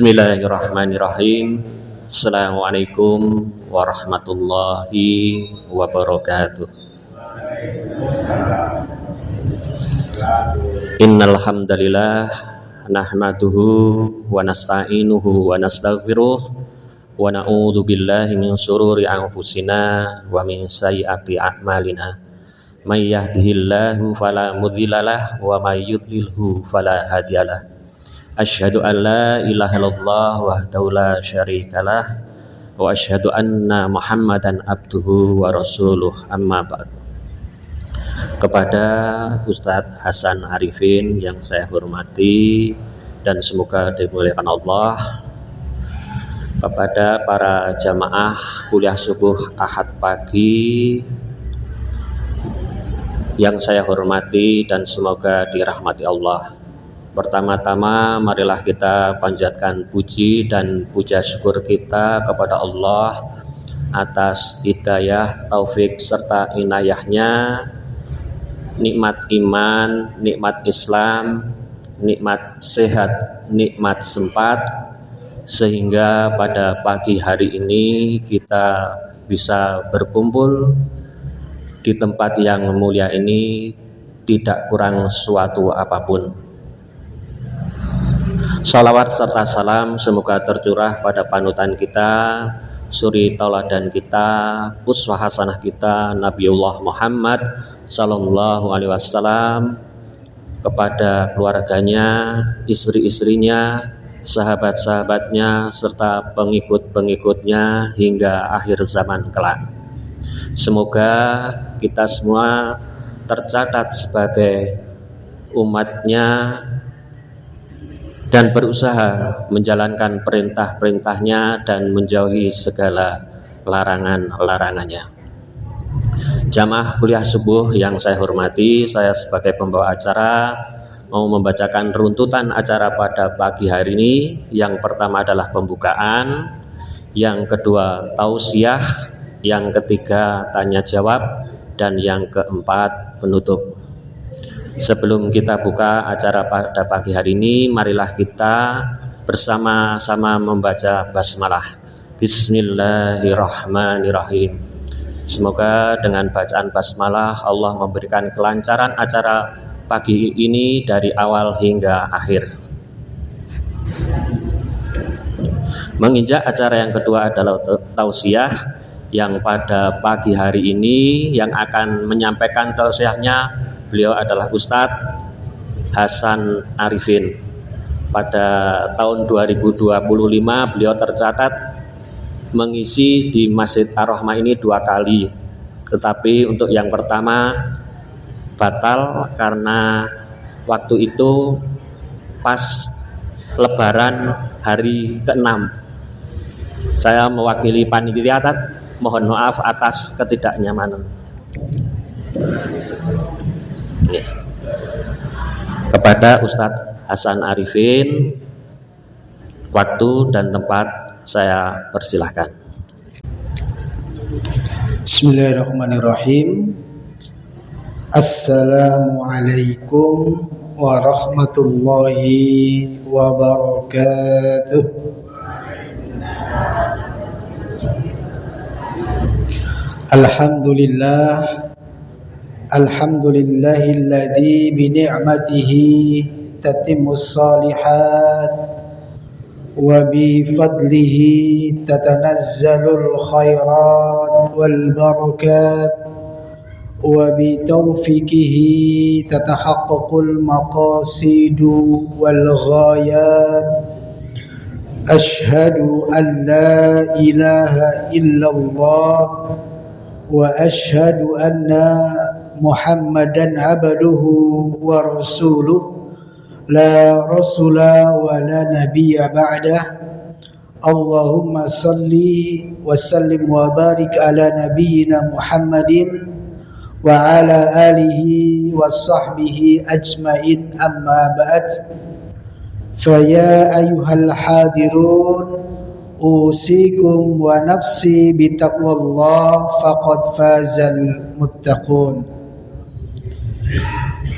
Bismillahirrahmanirrahim. Assalamualaikum warahmatullahi wabarakatuh. Innal hamdalillah nahmaduhu wa nasta'inuhu wa nastaghfiruh wa na'udzu billahi min syururi anfusina wa min sayyiati a'malina. May yahdihillahu fala mudhillalah wa may yudlilhu fala hadiyalah. Asyhadu an la ilaha illallah wahdahu la syarikalah wa asyhadu anna Muhammadan abduhu wa rasuluh, amma ba'd. Kepada Ustadz Hasan Arifin yang saya hormati dan semoga dimuliakan Allah, kepada para jamaah kuliah subuh Ahad pagi yang saya hormati dan semoga dirahmati Allah. Pertama-tama marilah kita panjatkan puji dan puja syukur kita kepada Allah atas hidayah, taufik serta inayahnya, nikmat iman, nikmat Islam, nikmat sehat, nikmat sempat, sehingga pada pagi hari ini kita bisa berkumpul di tempat yang mulia ini tidak kurang suatu apapun. Salawat serta salam semoga tercurah pada panutan kita, suri tauladan kita, uswah hasanah kita, Nabiullah Muhammad sallallahu alaihi wasallam, kepada keluarganya, istri-istrinya, sahabat-sahabatnya serta pengikut-pengikutnya hingga akhir zaman kelak. Semoga kita semua tercatat sebagai umatnya dan berusaha menjalankan perintah-perintahnya dan menjauhi segala larangan-larangannya. Jamaah kuliah subuh yang saya hormati, saya sebagai pembawa acara mau membacakan runtutan acara pada pagi hari ini. Yang pertama adalah pembukaan, yang kedua tausiah, yang ketiga tanya jawab, dan yang keempat penutup. Sebelum kita buka acara pada pagi hari ini, marilah kita bersama-sama membaca basmalah. Bismillahirrahmanirrahim. Semoga dengan bacaan basmalah Allah memberikan kelancaran acara pagi ini dari awal hingga akhir. Menginjak acara yang kedua adalah tausiah, yang pada pagi hari ini yang akan menyampaikan tausiahnya beliau adalah Ustadz Hasan Arifin. Pada tahun 2025 beliau tercatat mengisi di Masjid Ar-Rahmah ini 2 kali. Tetapi untuk yang pertama batal karena waktu itu pas Lebaran hari ke-6. Saya mewakili panitia, mohon maaf atas ketidaknyamanan. Kepada Ustadz Hasan Arifin, waktu dan tempat saya persilahkan. Bismillahirrahmanirrahim. Assalamualaikum warahmatullahi wabarakatuh. Alhamdulillah, alhamdulillahilladzi bini'matihi tatimmus shalihat wa bifadlihi tatanazzalul khairat wal barakat wa bitaufiqihi tatahaqqaqul maqasidu wal ghayat. Ashhadu an la ilaha illallah wa ashhadu anna Muhammadan abduhu wa rasuluh, la rasula wa la nabiyya ba'dah. Allahumma salli wa sallim wa barik ala nabiyyina Muhammadin wa ala alihi wa sahbihi ajmain, amma ba'd. Faya ayyuhal hadirun, usikum wa nafsi bitaqwallah faqad fazal muttaqun.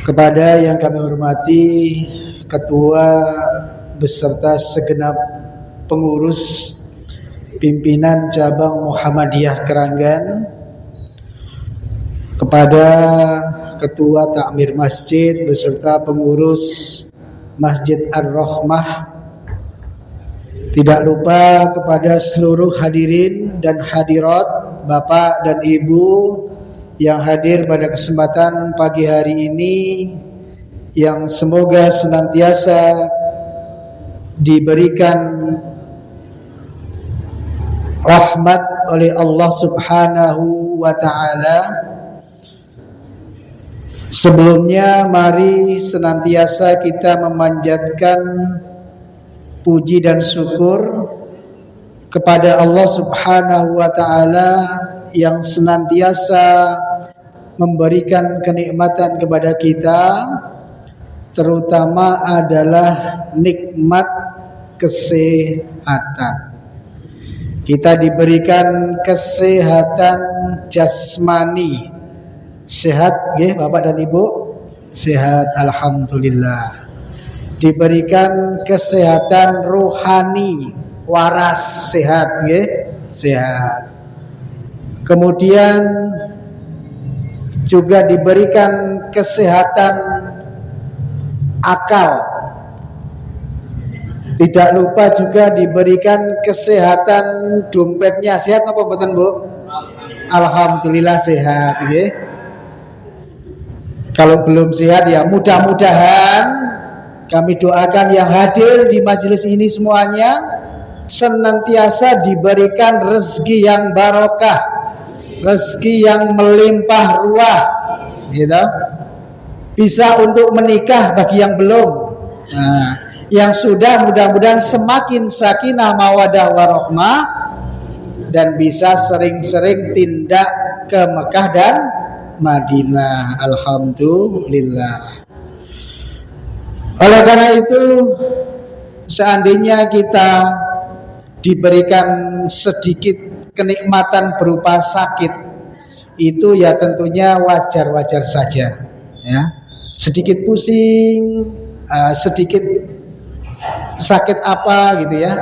Kepada yang kami hormati Ketua beserta segenap pengurus pimpinan cabang Muhammadiyah Keranggan, kepada Ketua Takmir Masjid beserta pengurus Masjid Ar-Rahmah, tidak lupa kepada seluruh hadirin dan hadirat, Bapak dan Ibu yang hadir pada kesempatan pagi hari ini, yang semoga senantiasa diberikan rahmat oleh Allah Subhanahu wa ta'ala. Sebelumnya mari senantiasa kita memanjatkan puji dan syukur kepada Allah Subhanahu wa ta'ala yang senantiasa memberikan kenikmatan kepada kita, terutama adalah nikmat kesehatan. Kita diberikan kesehatan jasmani. Sehat nggih Bapak dan Ibu? Sehat, alhamdulillah. Diberikan kesehatan rohani, waras, sehat nggih? Sehat. Kemudian juga diberikan kesehatan akal. Tidak lupa juga diberikan kesehatan dompetnya. Sehat apa mboten, Bu? Alhamdulillah sehat nggih. Kalau belum sehat ya mudah-mudahan kami doakan yang hadir di majelis ini semuanya senantiasa diberikan rezeki yang barokah, rezeki yang melimpah ruah, gitu. Bisa untuk menikah bagi yang belum. Nah, yang sudah mudah-mudahan semakin sakinah mawadah warahmah dan bisa sering-sering tindak ke Mekah dan Madinah. Alhamdulillah. Oleh karena itu, seandainya kita diberikan sedikit kenikmatan berupa sakit, itu ya tentunya wajar-wajar saja, ya. Sedikit pusing, sedikit sakit apa gitu ya.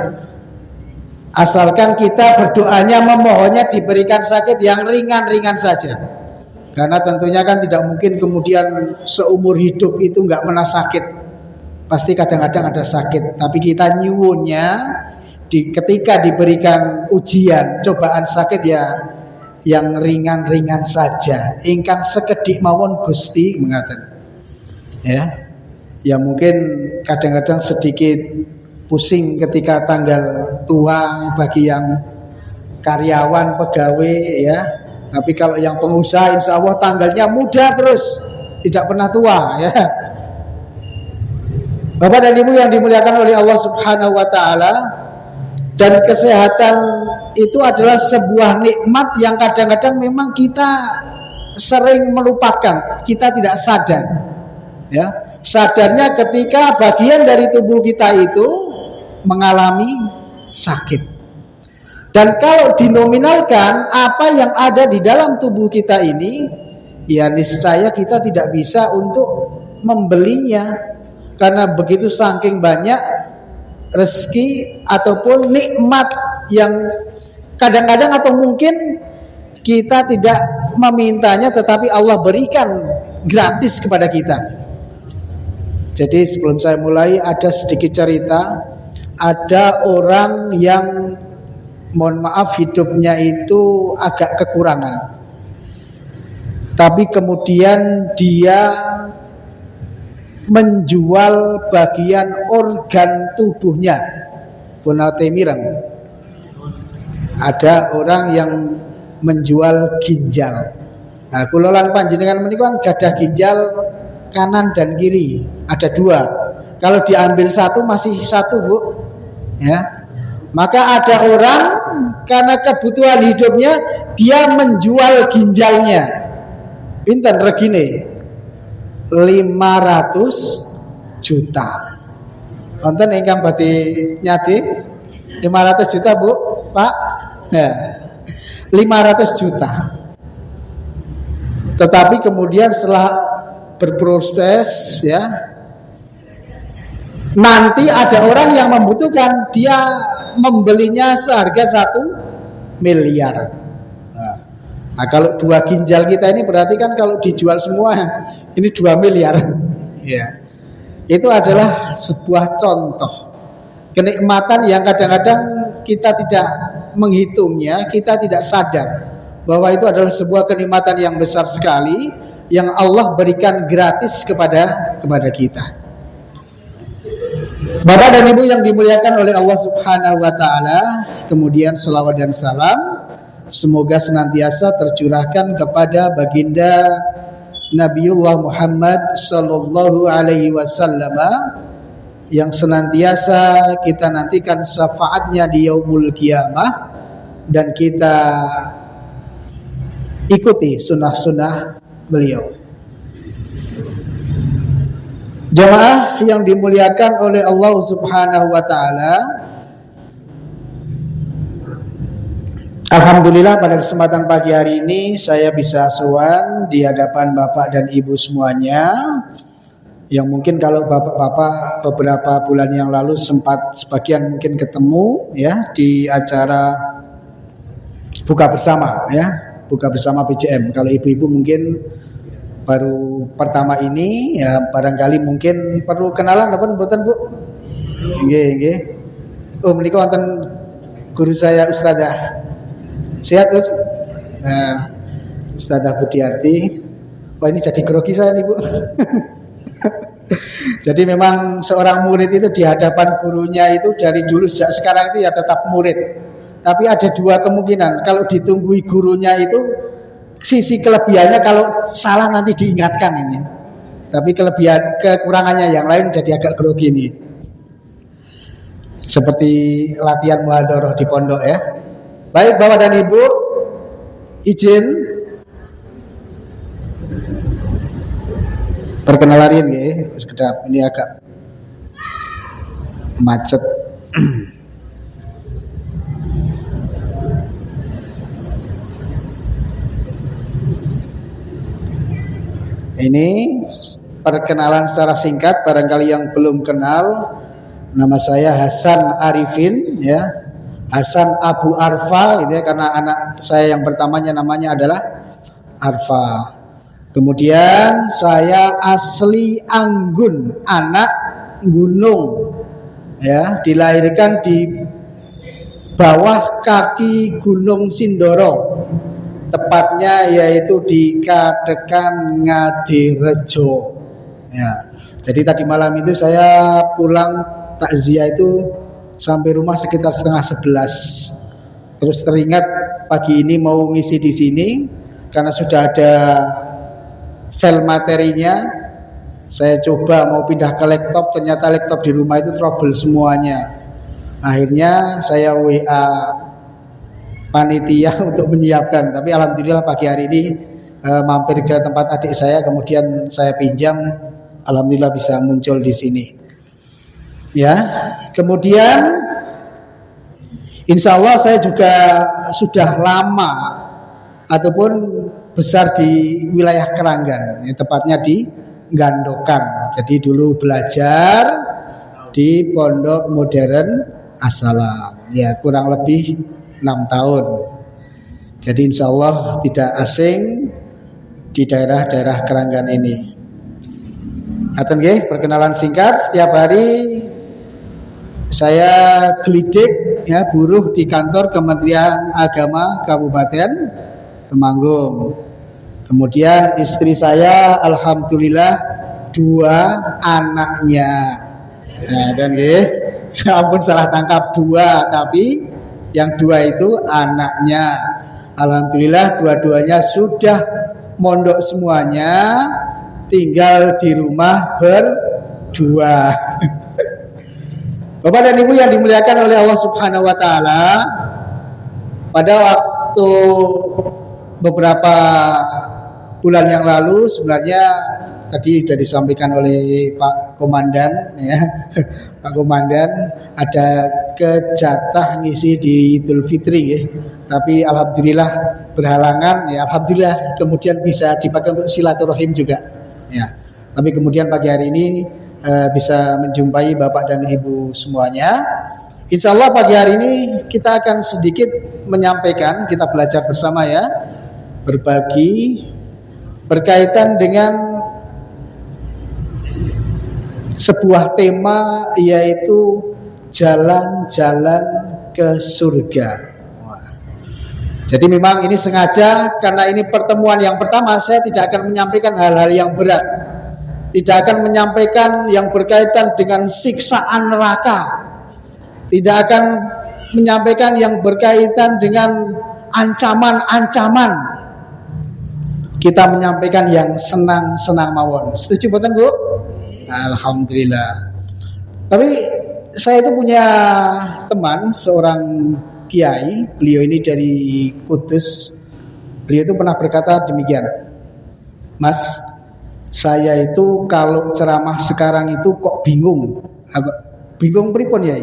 Asalkan kita berdoanya memohonnya diberikan sakit yang ringan-ringan saja. Karena tentunya kan tidak mungkin kemudian seumur hidup itu nggak pernah sakit. Pasti kadang-kadang ada sakit. Tapi kita nyuwunnya ketika diberikan ujian, cobaan sakit ya yang ringan-ringan saja. Ingkang sekedik mawon Gusti mengatakan. Ya mungkin kadang-kadang sedikit pusing ketika tanggal tua bagi yang karyawan, pegawai ya. Tapi kalau yang pengusaha insya Allah tanggalnya muda terus, tidak pernah tua ya. Bapak dan Ibu yang dimuliakan oleh Allah Subhanahu wa ta'ala, dan kesehatan itu adalah sebuah nikmat yang kadang-kadang memang kita sering melupakan, kita tidak sadar ya. Sadarnya ketika bagian dari tubuh kita itu mengalami sakit. Dan kalau dinominalkan apa yang ada di dalam tubuh kita ini, ya niscaya kita tidak bisa untuk membelinya, karena begitu saking banyak rezeki ataupun nikmat yang kadang-kadang atau mungkin kita tidak memintanya tetapi Allah berikan gratis kepada kita. Jadi sebelum saya mulai ada sedikit cerita. Ada orang yang mohon maaf hidupnya itu agak kekurangan, tapi kemudian dia menjual bagian organ tubuhnya. Punate mireng. Ada orang yang menjual ginjal. Nah, kula lan panjenengan menika gadah ginjal kanan dan kiri, ada dua. Kalau diambil satu masih satu, Bu. Ya. Maka ada orang karena kebutuhan hidupnya dia menjual ginjalnya. Pinten regine? 500 juta. Wonten ingkang badhe nyade 500 juta, Bu, Pak. Ya. 500 juta. Tetapi kemudian setelah berproses ya, Nanti ada orang yang membutuhkan, dia membelinya seharga 1 miliar. Nah, kalau 2 ginjal kita ini berarti kan kalau dijual semua ini 2 miliar. Ya. Itu adalah sebuah contoh kenikmatan yang kadang-kadang kita tidak menghitungnya, kita tidak sadar bahwa itu adalah sebuah kenikmatan yang besar sekali yang Allah berikan gratis kepada kita. Bapak dan Ibu yang dimuliakan oleh Allah Subhanahu wa taala, kemudian selawat dan salam semoga senantiasa tercurahkan kepada baginda Nabiullah Muhammad sallallahu alaihi wasallam yang senantiasa kita nantikan syafaatnya di yaumul qiyamah dan kita ikuti sunnah-sunnah beliau. Jamaah yang dimuliakan oleh Allah Subhanahu wa taala, alhamdulillah pada kesempatan pagi hari ini saya bisa sowan di hadapan Bapak dan Ibu semuanya. Yang mungkin kalau bapak-bapak beberapa bulan yang lalu sempat sebagian mungkin ketemu ya di acara buka bersama ya, buka bersama BJM. Kalau ibu-ibu mungkin baru pertama ini ya, barangkali mungkin perlu kenalan apa mboten Bu? Nggih. Oh menika wonten guru saya Ustazah. Sehat Us? Ustazah Budiarti. Wah ini jadi grogi saya nih Bu. Jadi memang seorang murid itu di hadapan gurunya itu dari dulu sejak sekarang itu ya tetap murid. Tapi ada 2 kemungkinan. Kalau ditunggui gurunya itu sisi kelebihannya kalau salah nanti diingatkan ini. Tapi kekurangannya yang lain jadi agak grogi nih. Seperti latihan muhadharah di pondok ya. Baik Bapak dan Ibu, izin perkenalan nggih, sekedap ini agak macet. Ini perkenalan secara singkat, barangkali yang belum kenal, nama saya Hasan Arifin ya, Hasan Abu Arfa gitu ya, karena anak saya yang pertamanya namanya adalah Arfa. Kemudian saya asli Anggun, anak gunung ya, dilahirkan di bawah kaki Gunung Sindoro, tepatnya yaitu di Kadekan Ngadirejo ya. Jadi tadi malam itu saya pulang takziah itu sampai rumah sekitar 10:30. Terus teringat pagi ini mau ngisi di sini karena sudah ada file materinya. Saya coba mau pindah ke laptop, ternyata laptop di rumah itu trouble semuanya. Akhirnya saya WA panitia untuk menyiapkan. Tapi alhamdulillah pagi hari ini mampir ke tempat adik saya, kemudian saya pinjam, alhamdulillah bisa muncul di sini. Ya, kemudian insya Allah saya juga sudah lama ataupun besar di wilayah Keranggan, ya, tepatnya di Gandokan. Jadi dulu belajar di Pondok Modern As-Salam, ya kurang lebih 6 tahun. Jadi insya Allah tidak asing di daerah-daerah Keranggan ini. Aten nggih, perkenalan singkat. Setiap hari saya gelidik ya buruh di kantor Kementerian Agama Kabupaten Temanggung. Kemudian istri saya alhamdulillah 2 anaknya. Nah, dan nggih, ampun salah tangkap 2, tapi yang 2 itu anaknya. Alhamdulillah dua-duanya sudah mondok semuanya, tinggal di rumah berdua. Bapak dan Ibu yang dimuliakan oleh Allah Subhanahu wa taala, pada waktu beberapa bulan yang lalu sebenarnya tadi sudah disampaikan oleh Pak Komandan ya. Pak Komandan ada kejatah ngisi di Idul Fitri ya. Tapi alhamdulillah berhalangan ya, alhamdulillah kemudian bisa dipakai untuk silaturahim juga ya. Tapi kemudian pagi hari ini bisa menjumpai Bapak dan Ibu semuanya. Insya Allah pagi hari ini kita akan sedikit menyampaikan, kita belajar bersama ya, berbagi berkaitan dengan sebuah tema, yaitu jalan-jalan ke surga. Jadi memang ini sengaja, karena ini pertemuan yang pertama, saya tidak akan menyampaikan hal-hal yang berat, tidak akan menyampaikan yang berkaitan dengan siksaan neraka, tidak akan menyampaikan yang berkaitan dengan ancaman-ancaman. Kita menyampaikan yang senang-senang mawon. Setuju mboten, Bu? Alhamdulillah. Tapi saya itu punya teman, seorang kiai, beliau ini dari Kudus. Beliau itu pernah berkata demikian, Mas, saya itu kalau ceramah sekarang itu kok bingung. Agak bingung pripun ya?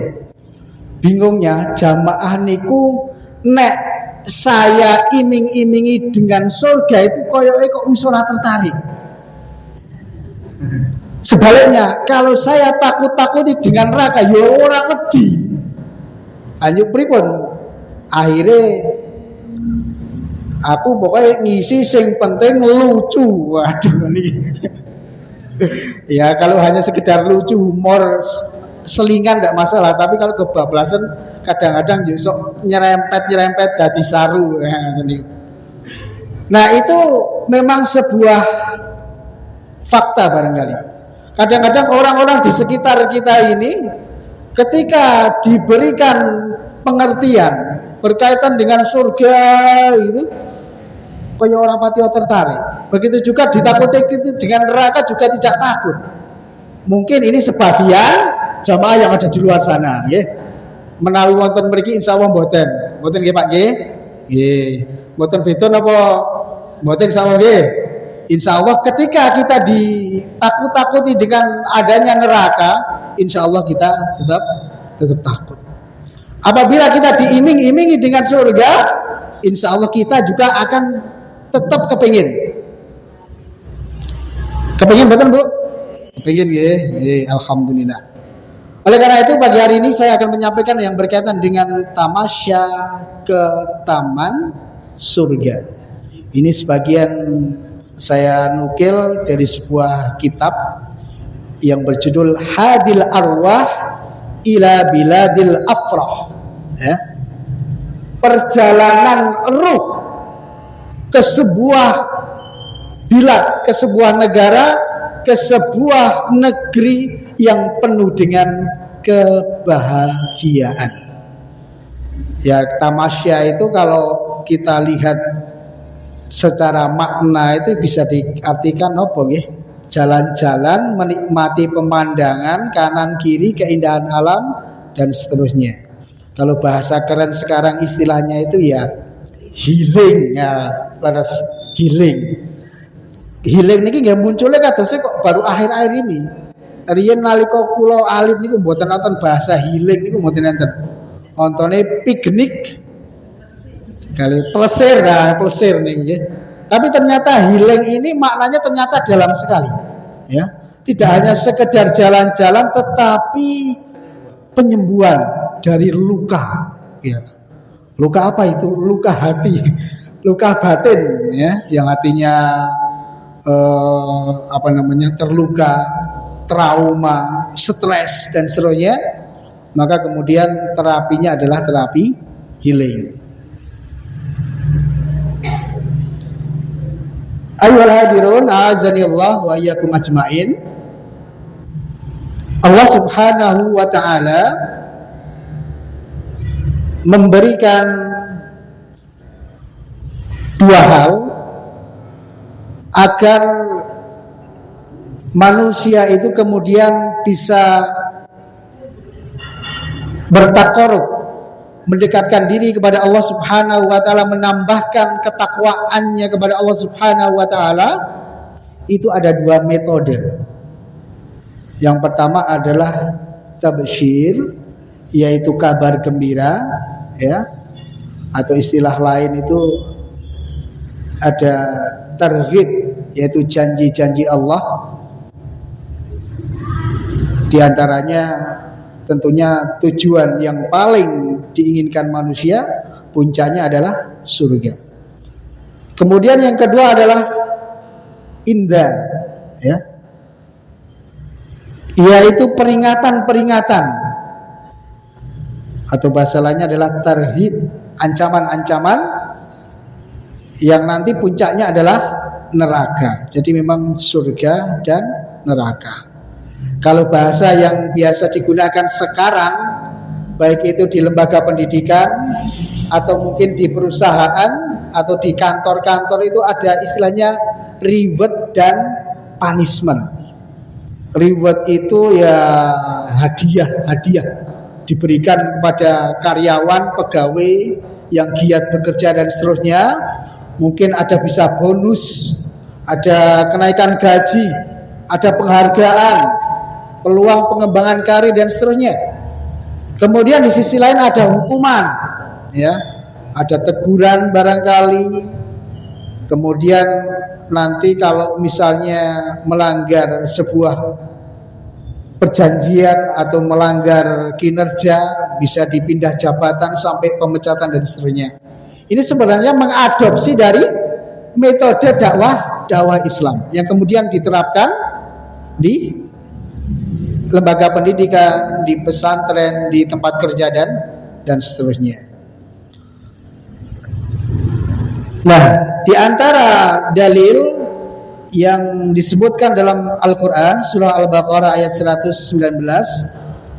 Bingungnya jamaah niku nek saya iming-imingi dengan surga itu koyoke kok wis ora tertarik. Sebaliknya, kalau saya takut-takuti dengan neraka, ya ora wedi. Anjuk pripun? Akhirnya aku pokoknya ngisi sing penting lucu. Waduh ini. Ya kalau hanya sekedar lucu, humor, selingan tidak masalah. Tapi kalau kebablasan, kadang-kadang justru nyerempet dadi saru. Nah itu memang sebuah fakta barangkali. Kadang-kadang orang-orang di sekitar kita ini ketika diberikan pengertian berkaitan dengan surga itu kaya orang pati tertarik. Begitu juga ditakuti itu dengan neraka juga tidak takut. Mungkin ini sebagian jamaah yang ada di luar sana, ya. Menawi wonten mriki insyaallah mboten nggih Pak nggih. Nggih. Mboten beda napa mboten insyaallah nggih. Insyaallah ketika kita ditakut-takuti dengan adanya neraka, insyaallah kita tetap takut. Apabila kita diiming-imingi dengan surga, insya Allah kita juga akan tetap kepingin. Kepingin betul Bu? Kepingin ya, alhamdulillah. Oleh karena itu pagi hari ini saya akan menyampaikan yang berkaitan dengan tamasya ke taman surga. Ini sebagian saya nukil dari sebuah kitab yang berjudul Hadil Arwah ila Biladil Afrah, ya. Perjalanan ruh ke sebuah bilad, ke sebuah negara, ke sebuah negeri yang penuh dengan kebahagiaan. Ya, tamasya itu kalau kita lihat secara makna itu bisa diartikan apa nggih? Jalan-jalan menikmati pemandangan kanan kiri, keindahan alam dan seterusnya. Kalau bahasa keren sekarang istilahnya itu ya healing, ya, leres healing. Healing niki nggih munculnya kadosé kok baru akhir-akhir ini. Riyen nalika kula alit niku mboten nonton bahasa healing niku mboten enten. Ontone piknik kali plesir nih nggih. Tapi ternyata healing ini maknanya ternyata dalam sekali, ya. Tidak hanya sekedar jalan-jalan, tetapi penyembuhan dari luka, ya. Luka apa itu? Luka hati, luka batin, ya, yang hatinya terluka, trauma, stres dan seterusnya. Maka kemudian terapinya adalah terapi healing. Ayyuhal hadirun, a'azanillah wa iyyakum ajmain. Allah Subhanahu wa taala memberikan dua hal agar manusia itu kemudian bisa bertakarub, mendekatkan diri kepada Allah Subhanahu wa taala, menambahkan ketakwaannya kepada Allah Subhanahu wa taala. Itu ada dua metode. Yang pertama adalah tabsyir, yaitu kabar gembira, ya. Atau istilah lain itu ada targhib, yaitu janji-janji Allah. Di antaranya tentunya tujuan yang paling diinginkan manusia, puncaknya adalah surga. Kemudian yang kedua adalah indar, ya, yaitu peringatan-peringatan, atau bahasa lainnya adalah tarhib, ancaman-ancaman yang nanti puncaknya adalah neraka. Jadi memang surga dan neraka. Kalau bahasa yang biasa digunakan sekarang, baik itu di lembaga pendidikan atau mungkin di perusahaan atau di kantor-kantor, itu ada istilahnya reward dan punishment. Reward itu ya hadiah diberikan kepada karyawan, pegawai yang giat bekerja dan seterusnya. Mungkin ada bisa bonus, ada kenaikan gaji, ada penghargaan, peluang pengembangan karir dan seterusnya. Kemudian di sisi lain ada hukuman, ya, ada teguran barangkali. Kemudian nanti kalau misalnya melanggar sebuah perjanjian atau melanggar kinerja, bisa dipindah jabatan sampai pemecatan dan seterusnya. Ini sebenarnya mengadopsi dari metode dakwah Islam yang kemudian diterapkan di lembaga pendidikan, di pesantren, di tempat kerja dan seterusnya. Nah, di antara dalil yang disebutkan dalam Al-Quran surah Al-Baqarah ayat 119,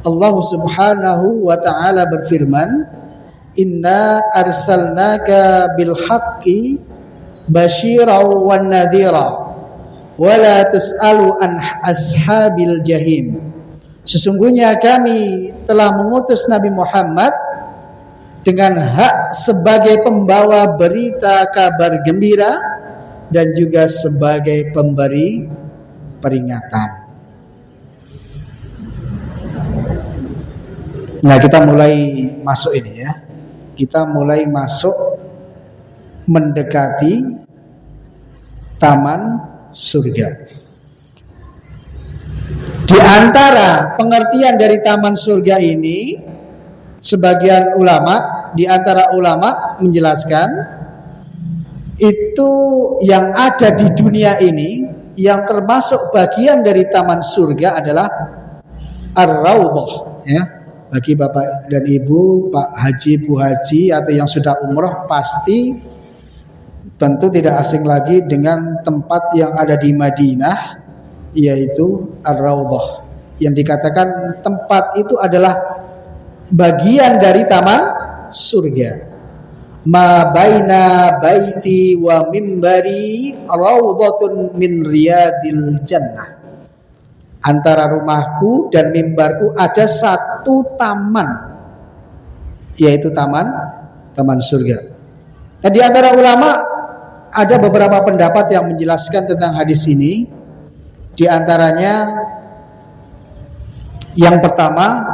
Allah Subhanahu wa ta'ala berfirman, Inna arsalnaka bil haqqi basyiraw wan nadhira wa la tus'alu an ashabil jahim. Sesungguhnya kami telah mengutus Nabi Muhammad dengan hak sebagai pembawa berita kabar gembira dan juga sebagai pemberi peringatan. Nah, kita mulai masuk ini, ya. Kita mulai masuk mendekati taman surga. Di antara pengertian dari taman surga ini, sebagian ulama, di antara ulama menjelaskan, itu yang ada di dunia ini, yang termasuk bagian dari taman surga adalah Ar-Raudhah, ya. Bagi Bapak dan Ibu, Pak Haji, Bu Haji, atau yang sudah umroh, pasti tentu tidak asing lagi dengan tempat yang ada di Madinah, yaitu Ar-Raudhah, yang dikatakan tempat itu adalah bagian dari taman surga. Ma baina baiti wa mimbari raudhatun min riyadil jannah. Antara rumahku dan mimbarku ada satu taman, yaitu taman surga. Nah, di antara ulama ada beberapa pendapat yang menjelaskan tentang hadis ini. Di antaranya yang pertama,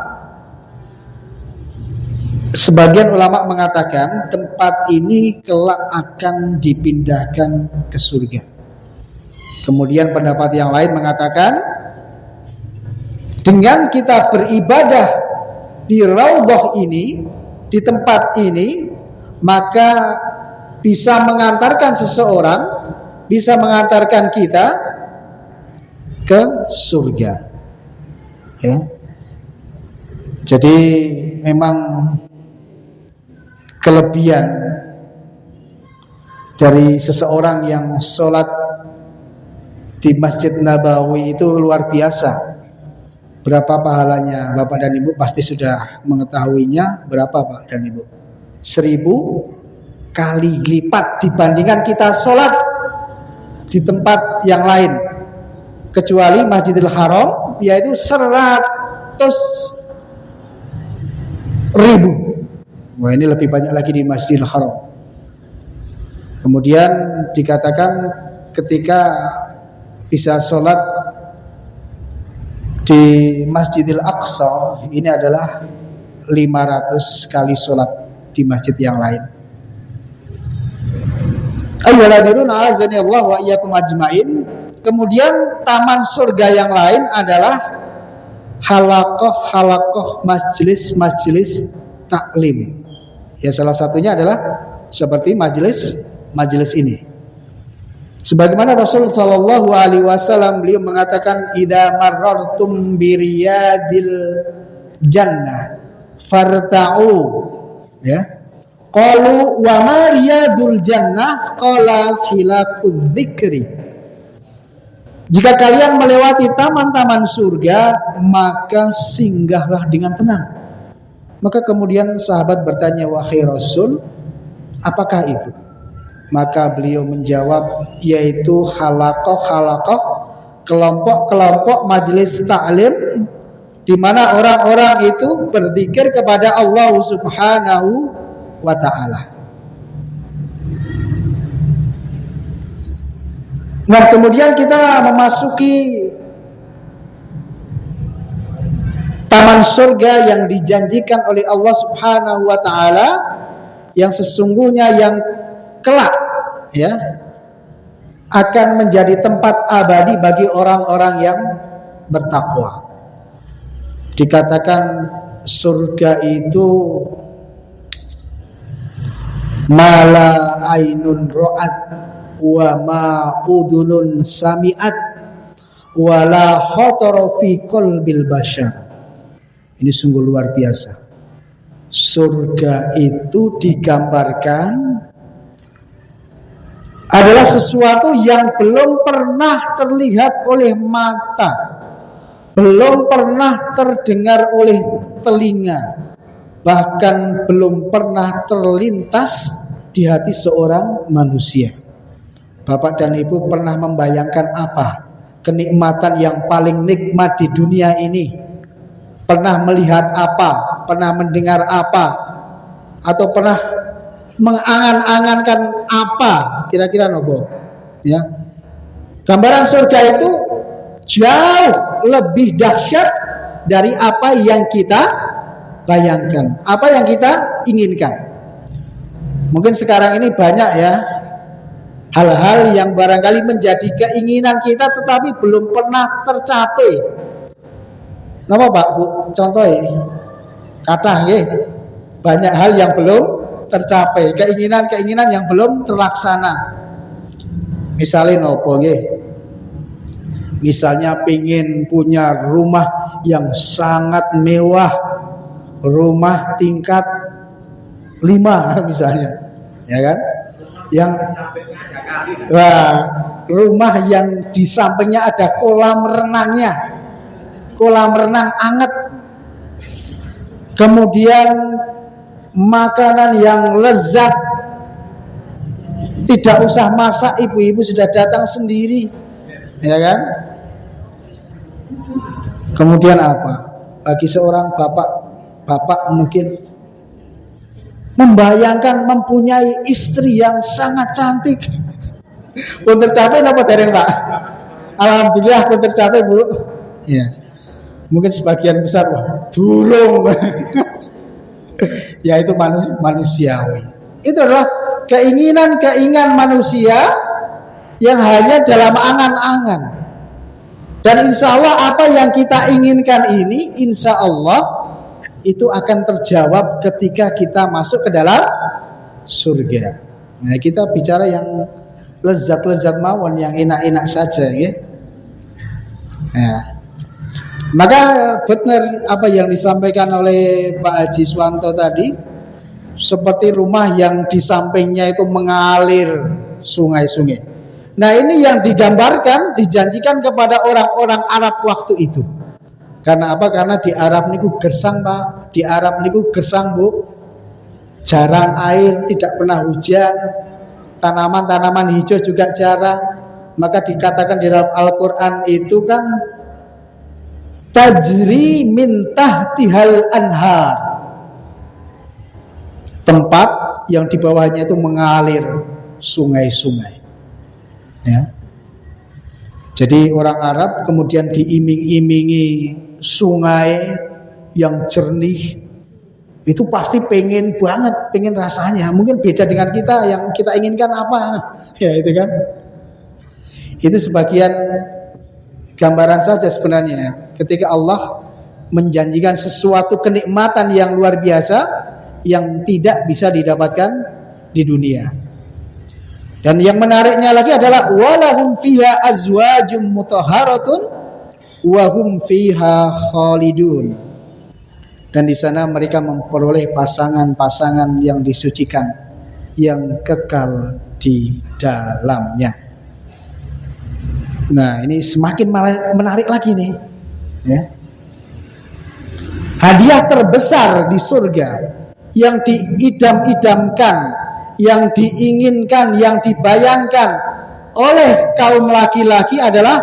sebagian ulama mengatakan tempat ini kelak akan dipindahkan ke surga. Kemudian pendapat yang lain mengatakan dengan kita beribadah di Raudhah ini, di tempat ini, maka bisa mengantarkan seseorang, bisa mengantarkan kita ke surga, ya. Jadi memang kelebihan dari seseorang yang sholat di Masjid Nabawi itu luar biasa. Berapa pahalanya? Bapak dan Ibu pasti sudah mengetahuinya. Berapa Pak dan Ibu? 1000 kali lipat dibandingkan kita sholat di tempat yang lain, kecuali Masjidil Haram, yaitu 100.000. Wah, ini lebih banyak lagi di Masjidil Haram. Kemudian dikatakan ketika bisa sholat di Masjidil Aqsa, ini adalah 500 kali sholat di masjid yang lain. Ayyuhalladzina a'azzani Allah wa iyyakum ajmain. Kemudian taman surga yang lain adalah halaqah majelis taklim. Ya, salah satunya adalah seperti majelis ini. Sebagaimana Rasul sallallahu alaihi wasallam beliau mengatakan, idza marartum biriyadil jannah farta'u. Ya. Qalu wa ma riyadul jannah? Qala hilaqudz dzikri. Jika kalian melewati taman-taman surga, maka singgahlah dengan tenang. Maka kemudian sahabat bertanya, wahai Rasul, apakah itu? Maka beliau menjawab, yaitu halaqah, kelompok-kelompok majelis taklim, di mana orang-orang itu berzikir kepada Allah Subhanahu wa ta'ala. Nah, kemudian kita memasuki taman surga yang dijanjikan oleh Allah Subhanahu wa ta'ala, yang sesungguhnya yang kelak ya akan menjadi tempat abadi bagi orang-orang yang bertakwa. Dikatakan surga itu mala ainun ra'at wa ma udunun sami'at wa la khatara fi qalbil bashar. Ini sungguh luar biasa. Surga itu digambarkan adalah sesuatu yang belum pernah terlihat oleh mata, belum pernah terdengar oleh telinga, bahkan belum pernah terlintas di hati seorang manusia. Bapak dan Ibu pernah membayangkan apa kenikmatan yang paling nikmat di dunia ini? Pernah melihat apa? Pernah mendengar apa? Atau pernah mengangan-angankan apa? Kira-kira nopo? Ya. Gambaran surga itu jauh lebih dahsyat dari apa yang kita bayangkan, apa yang kita inginkan. Mungkin sekarang ini banyak ya hal-hal yang barangkali menjadi keinginan kita tetapi belum pernah tercapai. Napa Pak Bu? Contohnya kathah nggih. Banyak hal yang belum tercapai, keinginan-keinginan yang belum terlaksana. Misalnya nopo nggih? Misalnya pingin punya rumah yang sangat mewah, rumah tingkat 5 misalnya, ya kan? Yang rumah yang di sampingnya ada kolam renangnya, kolam renang anget. Kemudian makanan yang lezat, tidak usah masak, ibu-ibu sudah datang sendiri, ya kan? Kemudian apa? Bagi seorang bapak mungkin membayangkan mempunyai istri yang sangat cantik. Pun tercapai napa dereng Pak? Alhamdulillah pun tercapai Bu. Ya. Mungkin sebagian besar durung. Yaitu manusiawi. Itu adalah keinginan manusia yang hanya dalam angan-angan. Dan insya Allah apa yang kita inginkan ini, insya Allah itu akan terjawab ketika kita masuk ke dalam surga. Nah, kita bicara yang lezat-lezat mawon, yang enak-enak saja, ya. Nah, maka benar apa yang disampaikan oleh Pak Haji Swanto tadi, seperti rumah yang di sampingnya itu mengalir sungai-sungai. Nah, ini yang digambarkan, dijanjikan kepada orang-orang Arab waktu itu. Karena apa? Karena di Arab niku gersang Pak, di Arab niku gersang Bu, jarang air, tidak pernah hujan, tanaman-tanaman hijau juga jarang. Maka dikatakan di dalam Al-Quran itu kan tajri min tahtihal anhar, tempat yang di bawahnya itu mengalir sungai-sungai. Ya. Jadi orang Arab kemudian diiming-imingi sungai yang jernih, itu pasti pengen banget, pengen rasanya. Mungkin beda dengan kita, yang kita inginkan apa? Ya itu kan. Itu sebagian gambaran saja sebenarnya. Ketika Allah menjanjikan sesuatu kenikmatan yang luar biasa yang tidak bisa didapatkan di dunia. Dan yang menariknya lagi adalah walahum fiha azwajum mutahharatun wa hum fiha khalidun. Dan di sana mereka memperoleh pasangan-pasangan yang disucikan yang kekal di dalamnya. Nah, ini semakin menarik lagi nih, ya. Hadiah terbesar di surga yang diidam-idamkan, yang diinginkan, yang dibayangkan oleh kaum laki-laki adalah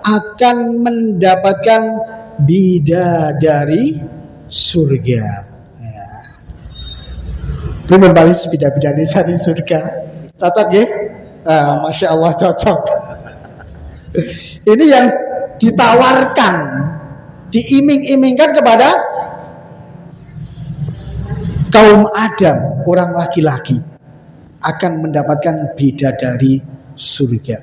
akan mendapatkan bidadari surga. Ya. Belum balis bidadari di surga. Cocok ya? Masya Allah cocok. Ini yang ditawarkan, diiming-imingkan kepada kaum Adam, orang laki-laki akan mendapatkan bidadari surga.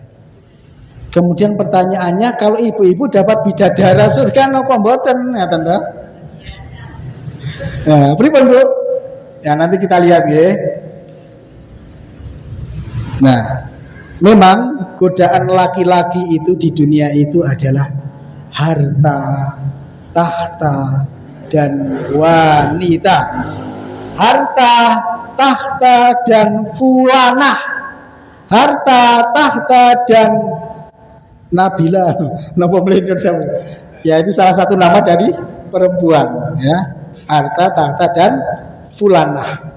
Kemudian pertanyaannya, kalau ibu-ibu dapat bidadara surga napa mboten? Ya, tante. Nah, pripun, Bu? Ya, nanti kita lihat ya. Nah, memang godaan laki-laki itu di dunia itu adalah harta, tahta, dan wanita. Harta, tahta, dan fulanah. Harta, tahta, dan Nabila. Napa mlendon sampe? Ya, itu salah satu nama dari perempuan, ya. Harta, tahta, dan fulanah.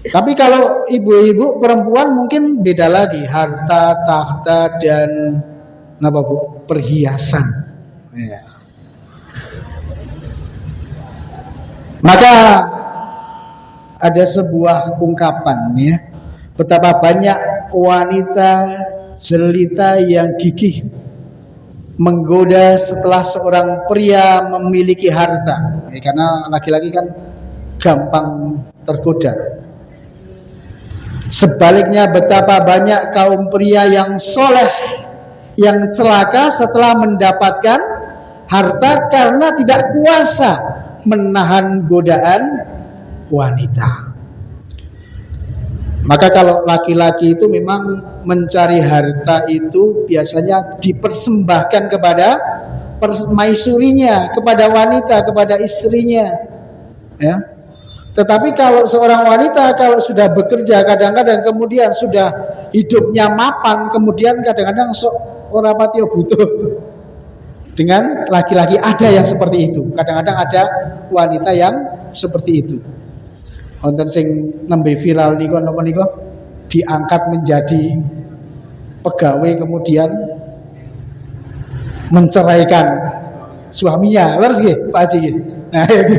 Tapi kalau ibu-ibu perempuan mungkin beda lagi, harta, tahta, dan apa, Bu? Perhiasan. Ya. Maka ada sebuah ungkapan, ya, betapa banyak wanita jelita yang gigih menggoda setelah seorang pria memiliki harta, ya, karena laki-laki kan gampang tergoda. Sebaliknya betapa banyak kaum pria yang soleh yang celaka setelah mendapatkan harta karena tidak kuasa menahan godaan wanita. Maka kalau laki-laki itu memang mencari harta itu biasanya dipersembahkan kepada permaisurinya, kepada wanita, kepada istrinya, ya. Tetapi kalau seorang wanita kalau sudah bekerja kadang-kadang kemudian sudah hidupnya mapan, kemudian kadang-kadang ora patio butuh dengan laki-laki. Ada yang seperti itu. Kadang-kadang ada wanita yang seperti itu. Wonten sing nembe viral niku napa niku diangkat menjadi pegawai kemudian menceraikan suaminya. Leres nggih, Pak Haji nggih. Nah, itu.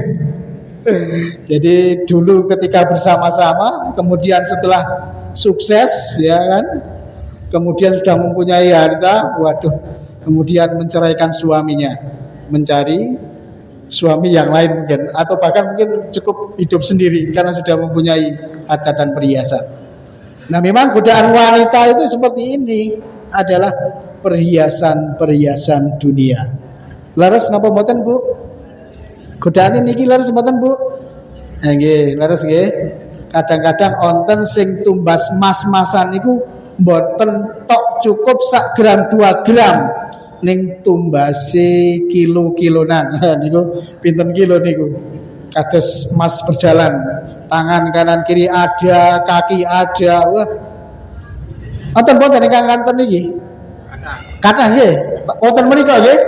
Jadi dulu ketika bersama-sama, kemudian setelah sukses, ya kan, kemudian sudah mempunyai harta, waduh, kemudian menceraikan suaminya, mencari suami yang lain mungkin, atau bahkan mungkin cukup hidup sendiri karena sudah mempunyai harta dan perhiasan. Nah, memang godaan wanita itu seperti ini, adalah perhiasan-perhiasan dunia. Laras napa mboten, Bu? Godaan niki laras mboten, Bu? Nggih, laras nggih. Kadang-kadang onten sing tumbas mas-masan niku mboten tok cukup sak gram 2 gram, ning tumbase kilo-kilonan. Niku pinten kilo niku? Kados mas berjalan, tangan kanan kiri ada, kaki ada. Wah. Wonten mboten ingkang kanten niki? Kathah nggih. Wonten mriku nggih?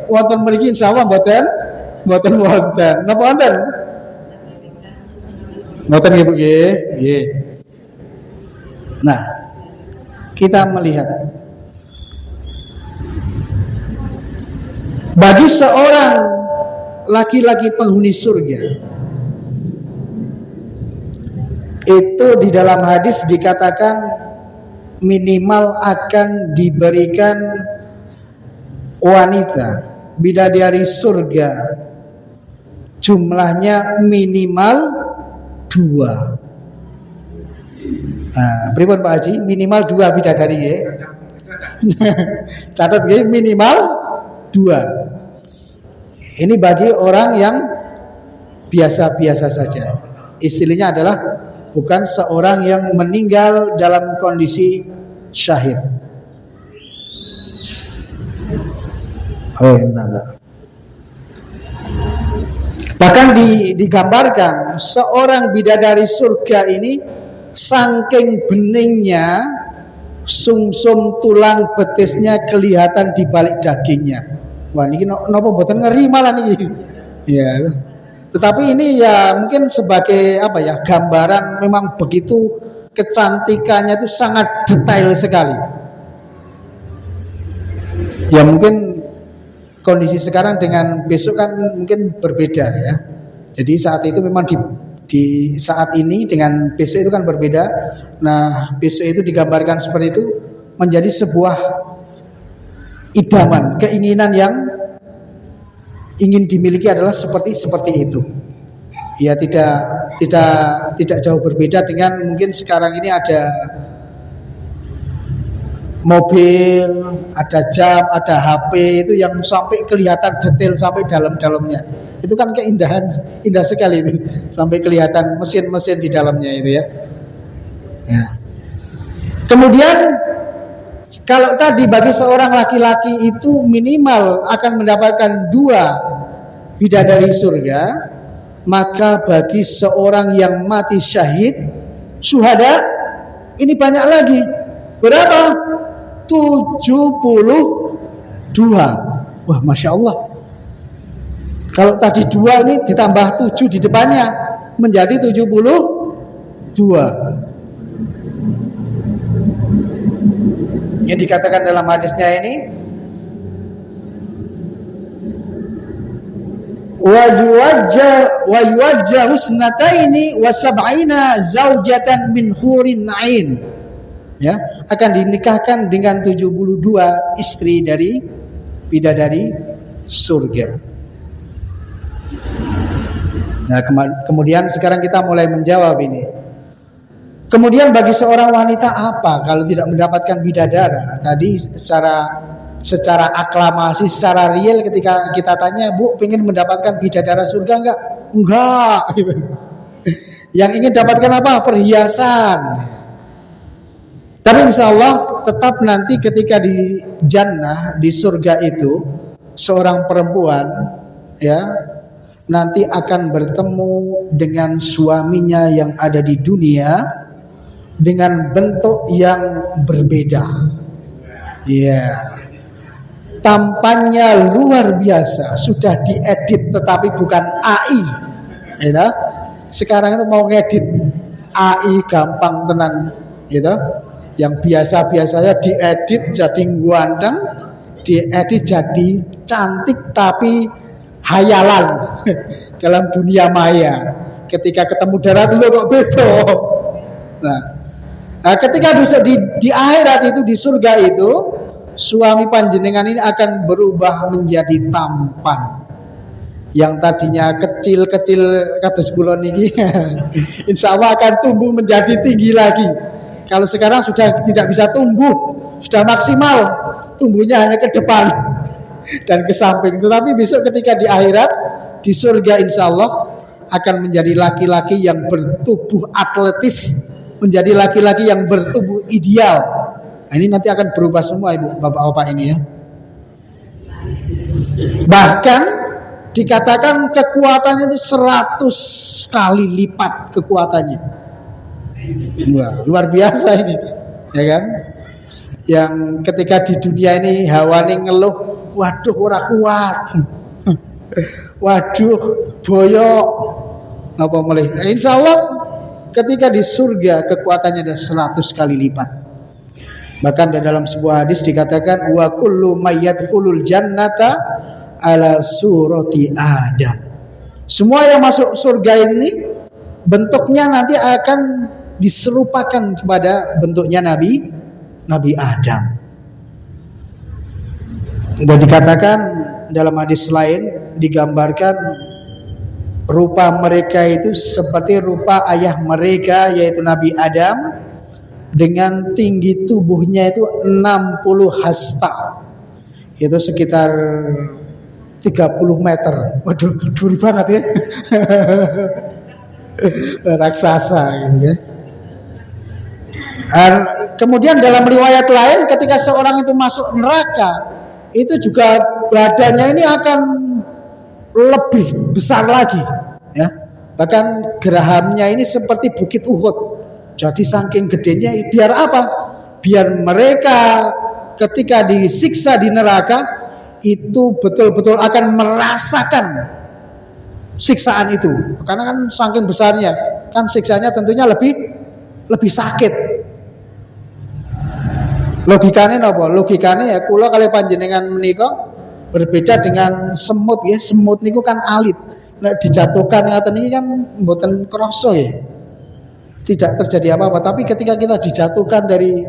Wonten mriki insyaallah mboten wonten. Napa wonten? Mboten nggih, Bu nggih. Nggih. Nah, kita melihat bagi seorang laki-laki penghuni surga itu di dalam hadis dikatakan minimal akan diberikan wanita bidadari surga jumlahnya minimal 2. Nah, pripun Pak Haji? Minimal 2 bidadari nggih. Catat nggih, minimal 2. Ini bagi orang yang biasa-biasa saja. Istilahnya adalah bukan seorang yang meninggal dalam kondisi syahid. Bahkan digambarkan seorang bidadari surga ini saking beningnya sumsum tulang betisnya kelihatan di balik dagingnya. Wah, ini napa mboten ngeri malah niki. Ya. Tetapi ini ya mungkin sebagai apa ya, gambaran memang begitu kecantikannya itu sangat detail sekali. Ya mungkin kondisi sekarang dengan besok kan mungkin berbeda ya. Jadi saat itu memang di saat ini dengan besok itu kan berbeda. Nah, besok itu digambarkan seperti itu menjadi sebuah idaman, keinginan yang ingin dimiliki adalah seperti itu. Ya tidak jauh berbeda dengan mungkin sekarang ini ada mobil, ada jam, ada HP itu yang sampai kelihatan detail sampai dalam-dalamnya. Itu kan keindahan, indah sekali itu. Sampai kelihatan mesin-mesin di dalamnya itu ya. Ya. Kemudian kalau tadi bagi seorang laki-laki itu minimal akan mendapatkan 2 bidadari surga, maka bagi seorang yang mati syahid, syuhada, ini banyak lagi. Berapa? 72. Wah, Masya Allah. Kalau tadi 2 ini ditambah 7 di depannya menjadi 72. Yang dikatakan dalam hadisnya ini, wa yuwajja husnataini wa sab'ina zaujatan min hurin ain. Ya, akan dinikahkan dengan 72 istri dari bidadari surga. Nah, kemudian sekarang kita mulai menjawab ini. Kemudian bagi seorang wanita apa kalau tidak mendapatkan bidadara? Tadi secara aklamasi, secara real ketika kita tanya, Bu, pengen mendapatkan bidadara surga enggak? Enggak gitu. Yang ingin dapatkan apa? Perhiasan. Tapi insya Allah tetap nanti ketika di jannah, di surga itu, seorang perempuan ya nanti akan bertemu dengan suaminya yang ada di dunia dengan bentuk yang berbeda. Ya, tampannya luar biasa, sudah diedit tetapi bukan AI. Ya, sekarang itu mau ngedit AI gampang tenan, gitu. Yang biasa-biasanya diedit jadi ganteng, diedit jadi cantik tapi hayalan dalam dunia maya. Ketika ketemu darat itu kok beda. Nah, ketika besok di akhirat itu, di surga itu, suami panjenengan ini akan berubah menjadi tampan. Yang tadinya kecil-kecil kados kula niki, insya Allah akan tumbuh menjadi tinggi lagi. Kalau sekarang sudah tidak bisa tumbuh, sudah maksimal tumbuhnya hanya ke depan dan ke samping. Tetapi besok ketika di akhirat, di surga insya Allah akan menjadi laki-laki yang bertubuh atletis, menjadi laki-laki yang bertubuh ideal. Nah, ini nanti akan berubah semua ibu, bapak-bapak ini ya. Bahkan dikatakan kekuatannya itu 100 kali lipat kekuatannya. Wah, luar biasa ini, ya kan? Yang ketika di dunia ini hawani ngeluh, waduh ora kuat, waduh boyok, apa mulai? Nah, insya Allah ketika di surga kekuatannya ada 100 kali lipat. Bahkan dalam sebuah hadis dikatakan wa kullu mayyadkhulul jannata ala surati Adam. Semua yang masuk surga ini bentuknya nanti akan diserupakan kepada bentuknya Nabi Adam. Dan dikatakan dalam hadis lain digambarkan rupa mereka itu seperti rupa ayah mereka yaitu Nabi Adam dengan tinggi tubuhnya itu 60 hasta. Itu sekitar 30 meter. Waduh, duri banget ya. Raksasa gitu kan. Dan kemudian dalam riwayat lain ketika seorang itu masuk neraka, itu juga badannya ini akan lebih besar lagi, ya. Bahkan gerahamnya ini seperti bukit Uhud. Jadi saking gedenya, biar apa? Biar mereka ketika disiksa di neraka itu betul-betul akan merasakan siksaan itu. Karena kan saking besarnya, kan siksanya tentunya lebih sakit. Logikanya apa? Logikanya ya kula kali panjenengan menika berbeda dengan semut ya. Semut niku kan alit. Nek dijatuhkan ngaten iki kan mboten krasa ya. Tidak terjadi apa-apa, tapi ketika kita dijatuhkan dari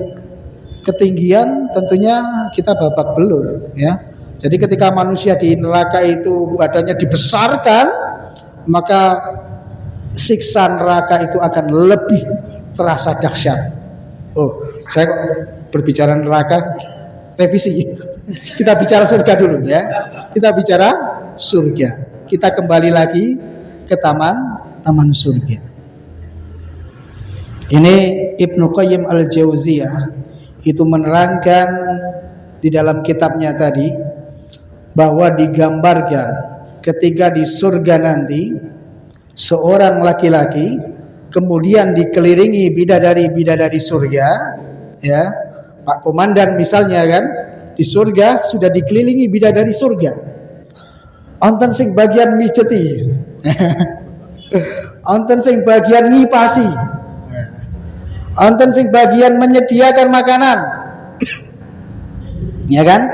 ketinggian tentunya kita babak belur ya. Jadi ketika manusia di neraka itu badannya dibesarkan, maka siksa neraka itu akan lebih terasa dahsyat. Oh, saya berbicara neraka, revisi. Kita bicara surga dulu ya. Kita bicara surga. Kita kembali lagi ke taman surga. Ini Ibnu Qayyim Al-Jauziyah itu menerangkan di dalam kitabnya tadi bahwa digambarkan ketika di surga nanti seorang laki-laki kemudian dikelilingi bidadari-bidadari surga, ya. Pak Komandan misalnya kan di surga sudah dikelilingi bidadari surga. Onten sing bagian mijeti. Onten sing bagian ngipasi. Onten sing bagian menyediakan makanan. Ya kan?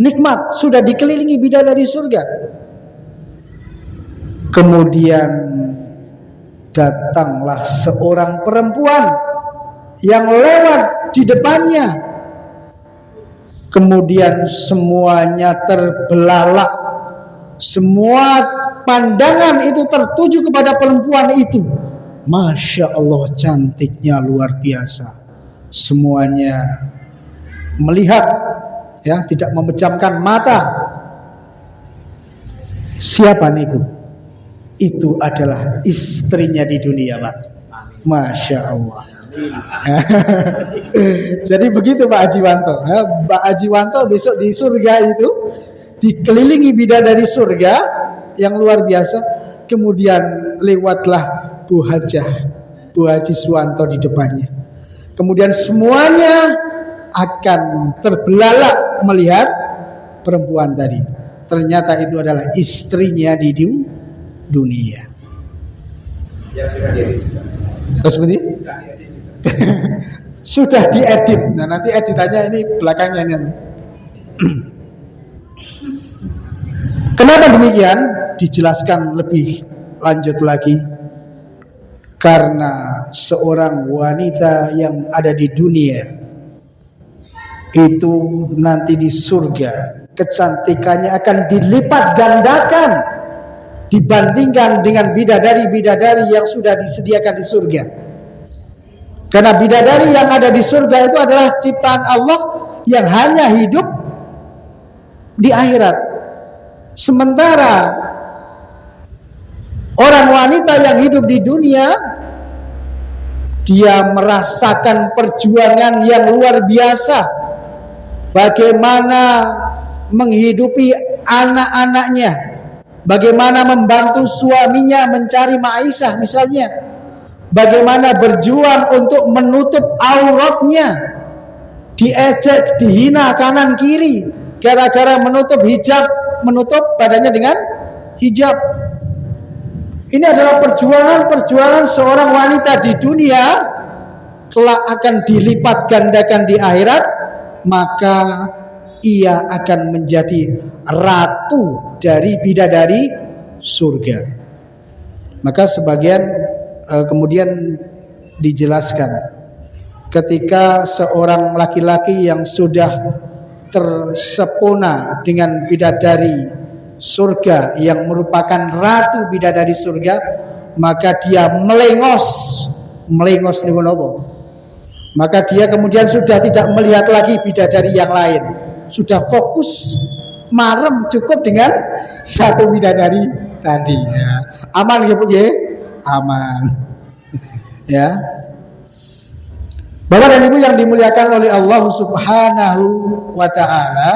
Nikmat sudah dikelilingi bidadari surga. Kemudian datanglah seorang perempuan yang lewat di depannya. Kemudian semuanya terbelalak. Semua pandangan itu tertuju kepada perempuan itu. Masya Allah, cantiknya luar biasa. Semuanya melihat, ya, tidak memejamkan mata. Siapa niku? Itu adalah istrinya di dunia, Pak. Masya Allah. Jadi begitu Pak Ajiwanto. Pak Ajiwanto besok di surga itu dikelilingi bidadari surga yang luar biasa. Kemudian lewatlah Bu Haji Suwanto di depannya. Kemudian semuanya akan terbelalak melihat perempuan tadi. Ternyata itu adalah istrinya di dunia. Terus seperti sudah diedit. Nah, nanti editannya ini belakangnya nanti. Kenapa demikian? Dijelaskan lebih lanjut lagi. Karena seorang wanita yang ada di dunia itu nanti di surga kecantikannya akan dilipat gandakan dibandingkan dengan bidadari-bidadari yang sudah disediakan di surga. Karena bidadari yang ada di surga itu adalah ciptaan Allah yang hanya hidup di akhirat. Sementara orang wanita yang hidup di dunia, dia merasakan perjuangan yang luar biasa. Bagaimana menghidupi anak-anaknya, bagaimana membantu suaminya mencari maisha misalnya, bagaimana berjuang untuk menutup auratnya, diejek, dihina kanan kiri gara-gara menutup hijab, menutup badannya dengan hijab. Ini adalah perjuangan seorang wanita di dunia, kelak akan dilipat gandakan di akhirat, maka ia akan menjadi ratu dari bidadari surga. Maka sebagian kemudian dijelaskan ketika seorang laki-laki yang sudah tersepona dengan bidadari surga yang merupakan ratu bidadari surga, maka dia melengos niku napa? Maka dia kemudian sudah tidak melihat lagi bidadari yang lain, sudah fokus marem cukup dengan satu bidadari tadi ya. Aman gitu ya? Aman. Ya. Bapak dan Ibu yang dimuliakan oleh Allah Subhanahu wa taala.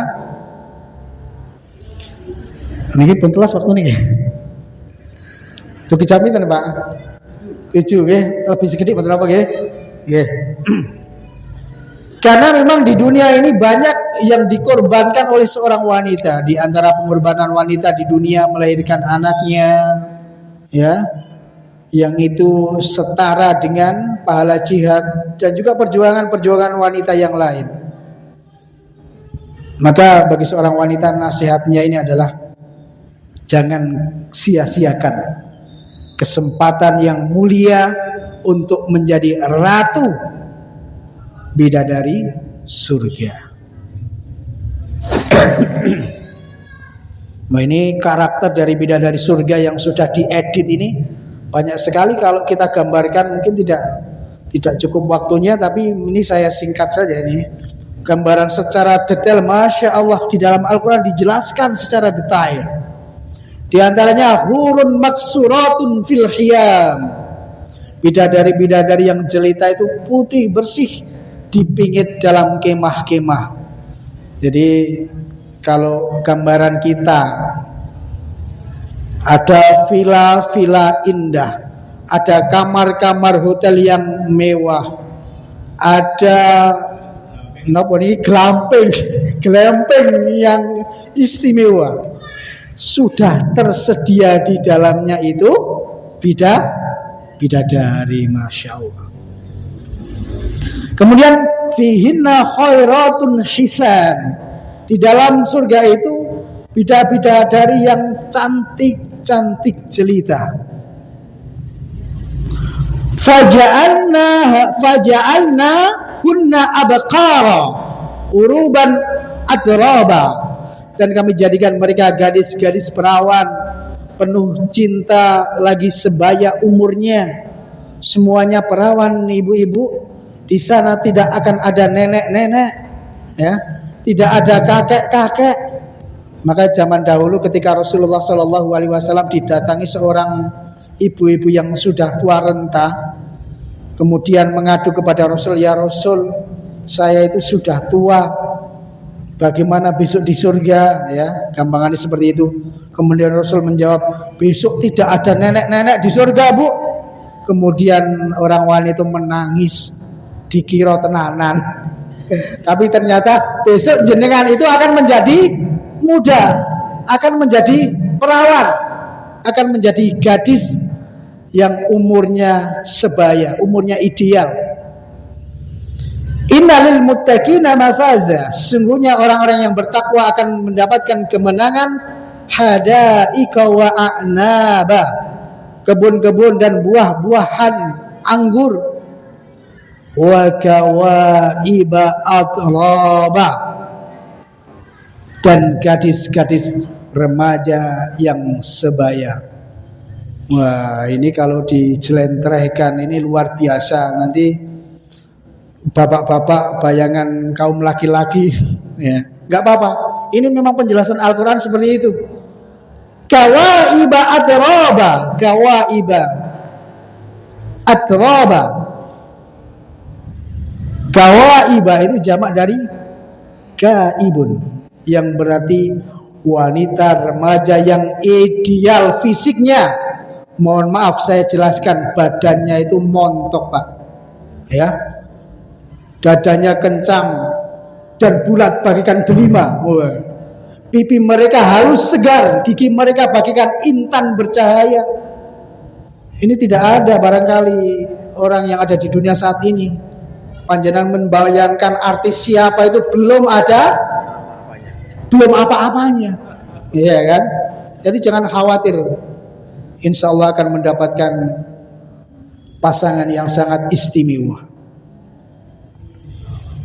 Niki pun telas waktu niki. Tuh kejaminan Pak. 7 nggih, lebih sedikit betul apa nggih? Nggih. Karena memang di dunia ini banyak yang dikorbankan oleh seorang wanita. Di antara pengorbanan wanita di dunia melahirkan anaknya, ya, yang itu setara dengan pahala jihad dan juga perjuangan-perjuangan wanita yang lain. Maka bagi seorang wanita nasihatnya ini adalah jangan sia-siakan kesempatan yang mulia untuk menjadi ratu bidadari surga. Nah, ini karakter dari bidadari surga yang sudah diedit ini banyak sekali. Kalau kita gambarkan mungkin tidak cukup waktunya, tapi ini saya singkat saja ini. Gambaran secara detail, Masya Allah, di dalam Al-Quran dijelaskan secara detail. Di antaranya hurun maksuratun fil khiyam, bidadari-bidadari yang jelita itu putih bersih dipingit dalam kemah-kemah. Jadi kalau gambaran kita ada villa-villa indah, ada kamar-kamar hotel yang mewah, ada glamping yang istimewa, sudah tersedia di dalamnya itu bidadari, Masya Allah. Kemudian fihinna khairatun hisan, di dalam surga itu bidadari yang cantik-cantik jelita. Faja'alna hunna abqara uruban atraba, dan kami jadikan mereka gadis-gadis perawan penuh cinta lagi sebaya umurnya. Semuanya perawan, ibu-ibu. Di sana tidak akan ada nenek-nenek, ya, tidak ada kakek-kakek. Maka zaman dahulu ketika Rasulullah SAW didatangi seorang ibu-ibu yang sudah tua renta, kemudian mengadu kepada Rasul, ya Rasul, saya itu sudah tua, bagaimana besok di surga, ya, gampangannya seperti itu. Kemudian Rasul menjawab, besok tidak ada nenek-nenek di surga, Bu. Kemudian orang wanita itu menangis, dikira tenanan. Tapi ternyata besok jenengan itu akan menjadi muda, akan menjadi perawan, akan menjadi gadis yang umurnya sebaya, umurnya ideal. Innalil muttaqina mafaza, sesungguhnya orang-orang yang bertakwa akan mendapatkan kemenangan. Hadaika wa a'naba, kebun-kebun dan buah-buahan anggur. Wa kawaiba atraba, dan gadis-gadis remaja yang sebaya. Wah, ini kalau dijelentrehkan ini luar biasa. Nanti bapak-bapak bayangan kaum laki-laki, ya, nggak apa-apa. Ini memang penjelasan Al-Quran seperti itu. Kawaiba atraba, kawaiba atraba. Kawaiba itu jamak dari kaibun, yang berarti wanita remaja yang ideal fisiknya. Mohon maaf saya jelaskan, badannya itu montok, Pak, ya, dadanya kencang dan bulat bagikan delima. Pipi mereka halus segar, gigi mereka bagikan intan bercahaya. Ini tidak ada barangkali orang yang ada di dunia saat ini. Panjenengan membayangkan artis siapa itu belum ada, belum apa-apanya, iya kan? Jadi jangan khawatir, insya Allah akan mendapatkan pasangan yang sangat istimewa.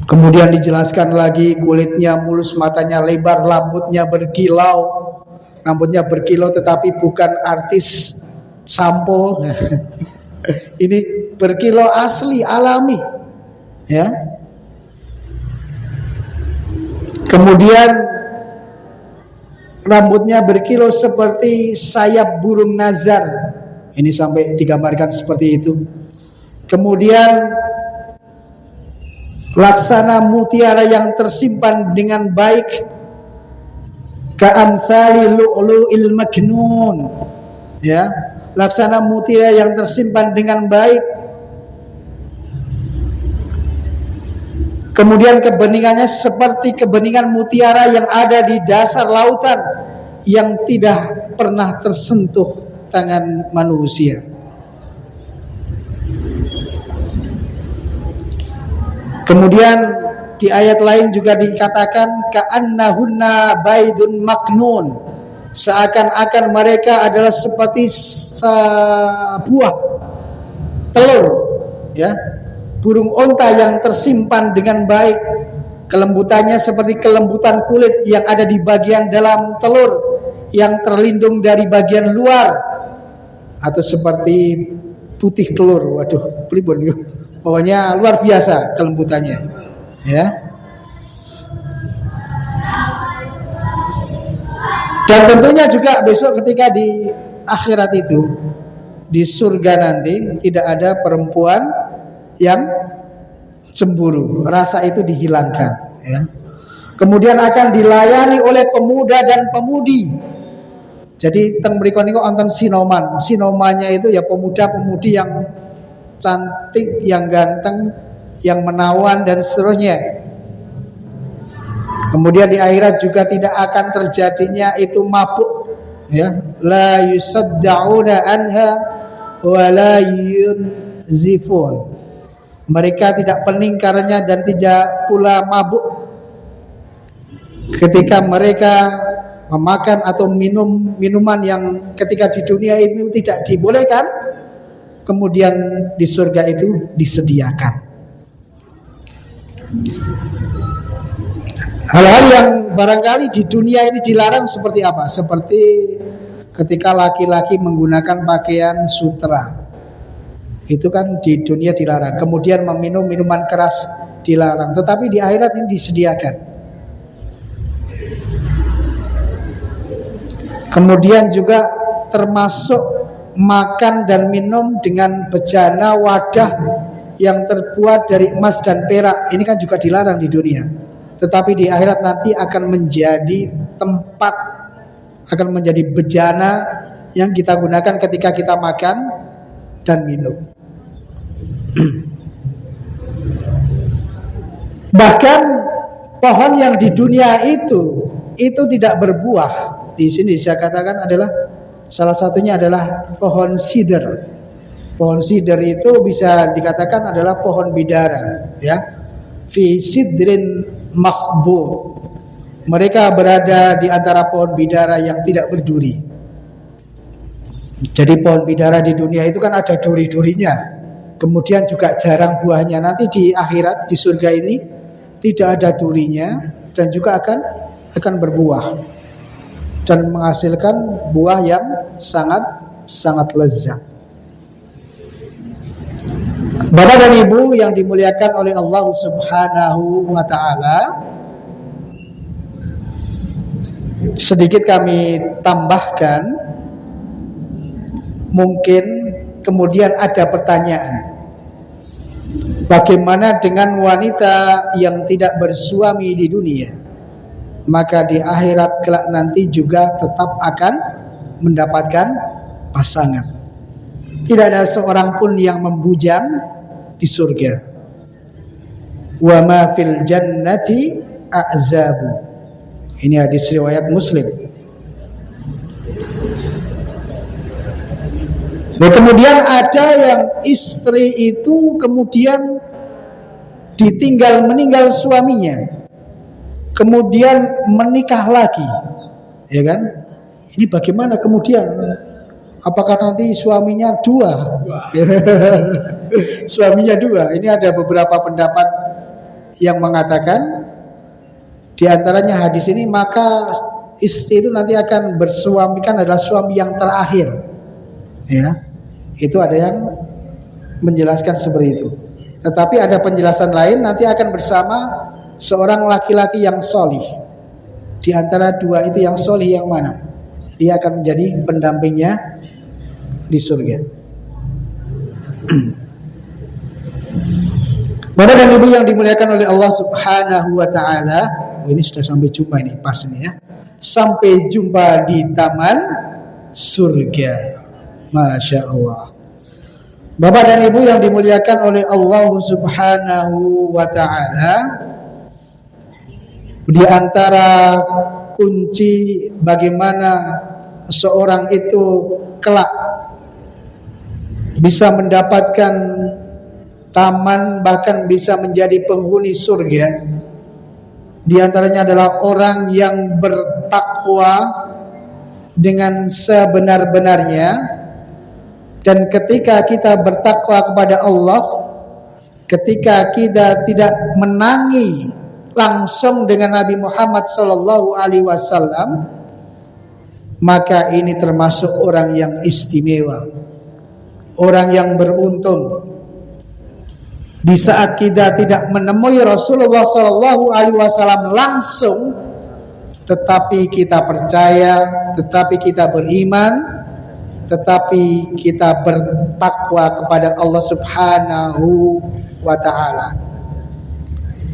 Kemudian dijelaskan lagi, kulitnya mulus, matanya lebar, rambutnya berkilau. Rambutnya berkilau tetapi bukan artis sampo. Ini berkilau asli, alami, ya. Kemudian rambutnya berkilau seperti sayap burung nazar. Ini sampai digambarkan seperti itu. Kemudian laksana mutiara yang tersimpan dengan baik, ka'amthali lu'lu'il maknun, ya, laksana mutiara yang tersimpan dengan baik. Kemudian kebeningannya seperti kebeningan mutiara yang ada di dasar lautan yang tidak pernah tersentuh tangan manusia. Kemudian di ayat lain juga dikatakan ka'annahunna baidun maknun, seakan-akan mereka adalah seperti sebuah telur, ya, burung onta yang tersimpan dengan baik. Kelembutannya seperti kelembutan kulit yang ada di bagian dalam telur yang terlindung dari bagian luar, atau seperti putih telur. Waduh, pribun yuk. Pokoknya luar biasa kelembutannya, ya. Dan tentunya juga besok ketika di akhirat itu, di surga nanti tidak ada perempuan yang cemburu, rasa itu dihilangkan, ya. Kemudian akan dilayani oleh pemuda dan pemudi. Jadi teng mriko niku wonten sinoman. Sinomannya itu ya pemuda-pemudi yang cantik, yang ganteng, yang menawan dan seterusnya. Kemudian di akhirat juga tidak akan terjadinya itu mabuk, ya. La yusaddauna anha wa la yunzifun. Mereka tidak peningkarannya dan tidak pula mabuk ketika mereka memakan atau minum minuman yang ketika di dunia itu tidak dibolehkan, kemudian di surga itu disediakan. Hal-hal yang barangkali di dunia ini dilarang seperti apa? Seperti ketika laki-laki menggunakan pakaian sutra, itu kan di dunia dilarang. Kemudian meminum minuman keras dilarang, tetapi di akhirat ini disediakan. Kemudian juga termasuk makan dan minum dengan bejana wadah yang terbuat dari emas dan perak. Ini kan juga dilarang di dunia, tetapi di akhirat nanti akan menjadi tempat, akan menjadi bejana yang kita gunakan ketika kita makan dan minum. Bahkan pohon yang di dunia itu tidak berbuah. Di sini saya katakan adalah salah satunya adalah pohon sidr. Pohon sidr itu bisa dikatakan adalah pohon bidara, ya. Fi sidrin makhbur. Mereka berada di antara pohon bidara yang tidak berduri. Jadi pohon bidara di dunia itu kan ada duri-durinya. Kemudian juga jarang buahnya. Nanti di akhirat, di surga ini tidak ada durinya dan juga akan berbuah dan menghasilkan buah yang sangat lezat. Bapak dan Ibu yang dimuliakan oleh Allah Subhanahu wa taala, sedikit kami tambahkan, mungkin kemudian ada pertanyaan, bagaimana dengan wanita yang tidak bersuami di dunia? Maka di akhirat kelak nanti juga tetap akan mendapatkan pasangan. Tidak ada seorang pun yang membujang di surga. Wa ma fil jannati a'zabu. Ini hadis riwayat Muslim. Nah, kemudian ada yang istri itu kemudian meninggal suaminya, kemudian menikah lagi, ya kan? Ini bagaimana kemudian? Apakah nanti suaminya dua? Suaminya dua. Ini ada beberapa pendapat yang mengatakan, di antaranya hadis ini, maka istri itu nanti akan bersuamikan adalah suami yang terakhir, ya. Itu ada yang menjelaskan seperti itu. Tetapi ada penjelasan lain, nanti akan bersama seorang laki-laki yang solih, Di antara dua itu yang soleh yang mana? Dia akan menjadi pendampingnya di surga. Bapak dan Ibu yang dimuliakan oleh Allah Subhanahu wa taala, ini sudah sampai jumpa ini pas ini ya. Sampai jumpa di taman surga. Masya Allah. Bapak dan Ibu yang dimuliakan oleh Allah Subhanahu wa taala, di antara kunci bagaimana seorang itu kelak bisa mendapatkan taman, bahkan bisa menjadi penghuni surga, di antaranya adalah orang yang bertakwa dengan sebenar-benarnya. Dan ketika kita bertakwa kepada Allah, ketika kita tidak menangi langsung dengan Nabi Muhammad SAW, maka ini termasuk orang yang istimewa, orang yang beruntung. Di saat kita tidak menemui Rasulullah SAW langsung, tetapi kita percaya, tetapi kita beriman, tetapi kita bertakwa kepada Allah Subhanahu wa ta'ala.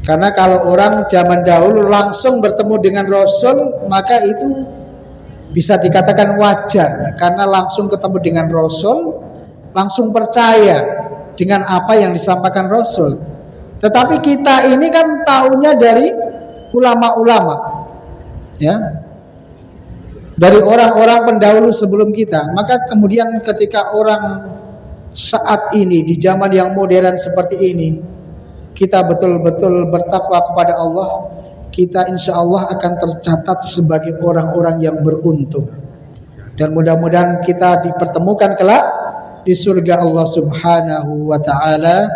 Karena kalau orang zaman dahulu langsung bertemu dengan Rasul, maka itu bisa dikatakan wajar, karena langsung ketemu dengan Rasul, langsung percaya dengan apa yang disampaikan Rasul. Tetapi kita ini kan taunya dari ulama-ulama, ya, dari orang-orang pendahulu sebelum kita. Maka kemudian ketika orang saat ini di zaman yang modern seperti ini, kita betul-betul bertakwa kepada Allah, kita insya Allah akan tercatat sebagai orang-orang yang beruntung. Dan mudah-mudahan kita dipertemukan kelak di surga Allah Subhanahu wa ta'ala.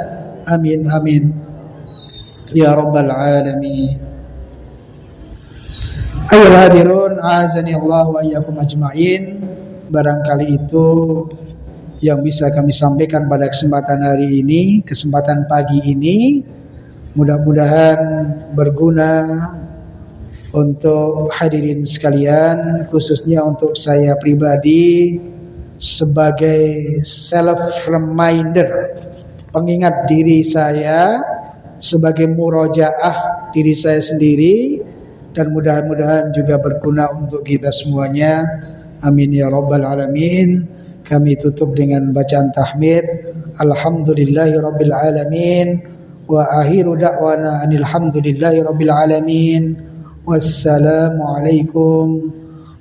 Amin amin ya rabbal alamin. Ayo hadirun, azani Allah wa iyyakum ajma'in. Barangkali itu yang bisa kami sampaikan pada kesempatan hari ini, kesempatan pagi ini. Mudah-mudahan berguna untuk hadirin sekalian, khususnya untuk saya pribadi sebagai self reminder, pengingat diri saya, sebagai murojaah diri saya sendiri. Dan mudah-mudahan juga berguna untuk kita semuanya. Amin ya rabbal alamin. Kami tutup dengan bacaan tahmid. Alhamdulillahi rabbil alamin. Wa akhiru da'wana anil hamdulillahi rabbil alamin. Wassalamualaikum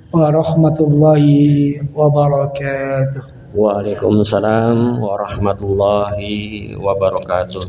warahmatullahi wabarakatuh. Waalaikumsalam warahmatullahi wabarakatuh.